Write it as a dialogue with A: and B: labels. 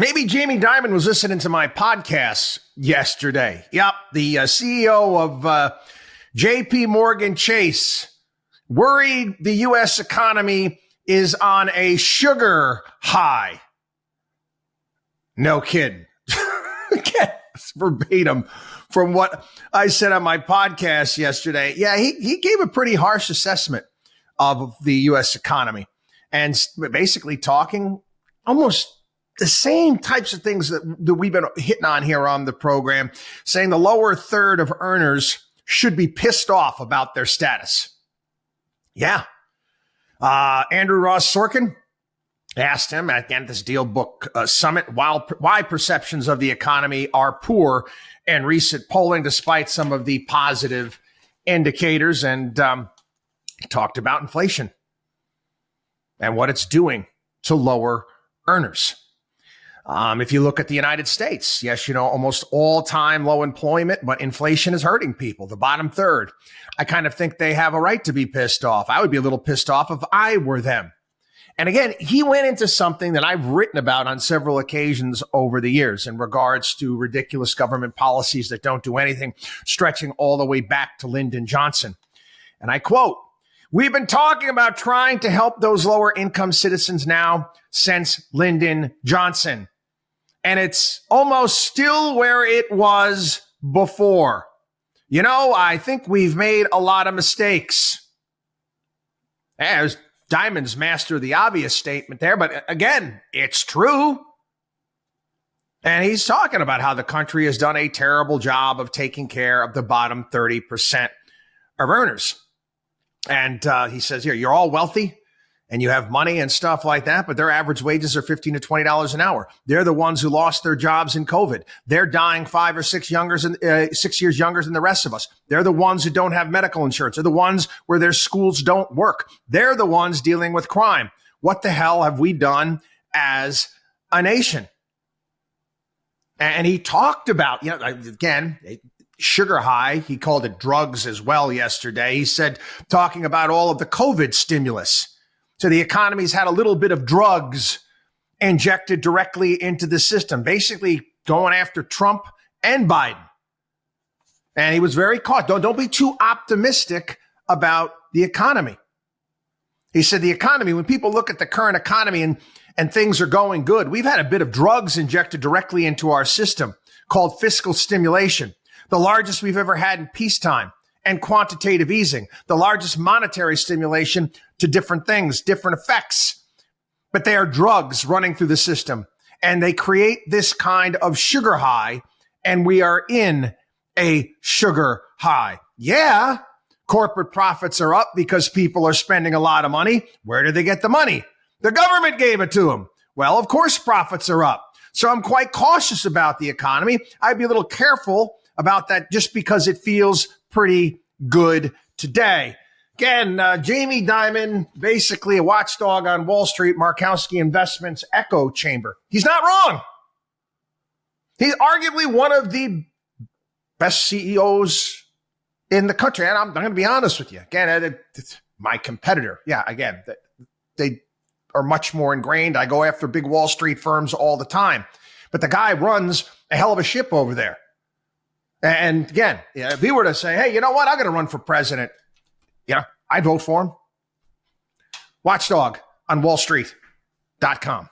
A: Maybe Jamie Dimon was listening to my podcast yesterday. Yep, the CEO of JP Morgan Chase worried the U.S. economy is on a sugar high. No kidding. Again, verbatim from what I said on my podcast yesterday. Yeah, he gave a pretty harsh assessment of the U.S. economy and basically talking almost the same types of things that we've been hitting on here on the program, saying the lower third of earners should be pissed off about their status. Yeah. Andrew Ross Sorkin asked him at the end of this Deal Book Summit why perceptions of the economy are poor in recent polling, despite some of the positive indicators, and talked about inflation and what it's doing to lower earners. If you look at the United States, yes, almost all-time low employment, but inflation is hurting people, the bottom third. I kind of think they have a right to be pissed off. I would be a little pissed off if I were them. And again, he went into something that I've written about on several occasions over the years in regards to ridiculous government policies that don't do anything, stretching all the way back to Lyndon Johnson. And I quote, "We've been talking about trying to help those lower income citizens now since Lyndon Johnson. And it's almost still where it was before. I think we've made a lot of mistakes." There's Dimon's master of the obvious statement there, but again, it's true. And he's talking about how the country has done a terrible job of taking care of the bottom 30% of earners. And he says here, you're all wealthy and you have money and stuff like that, but their average wages are $15 to $20 an hour. They're the ones who lost their jobs in COVID. They're dying 5 or 6 years younger than the rest of us. They're the ones who don't have medical insurance. They're the ones where their schools don't work. They're the ones dealing with crime. What the hell have we done as a nation? And he talked about, again, sugar high. He called it drugs as well yesterday. He said, talking about all of the COVID stimulus. So the economy's had a little bit of drugs injected directly into the system, basically going after Trump and Biden. And he was very cautious. Don't be too optimistic about the economy. He said the economy, when people look at the current economy and things are going good, we've had a bit of drugs injected directly into our system called fiscal stimulation, the largest we've ever had in peacetime, and quantitative easing, the largest monetary stimulation to different things, different effects. But they are drugs running through the system, and they create this kind of sugar high, and we are in a sugar high. Yeah, corporate profits are up because people are spending a lot of money. Where did they get the money? The government gave it to them. Well, of course, profits are up. So I'm quite cautious about the economy. I'd be a little careful about that just because it feels pretty good today. Again, Jamie Dimon, basically a watchdog on Wall Street, Markowski Investments echo chamber. He's not wrong. He's arguably one of the best CEOs in the country. And I'm going to be honest with you. Again, it's my competitor. Yeah, again, they are much more ingrained. I go after big Wall Street firms all the time. But the guy runs a hell of a ship over there. And again, if he were to say, hey, you know what? I'm going to run for president. I'd vote for him. Watchdog on WallStreet.com.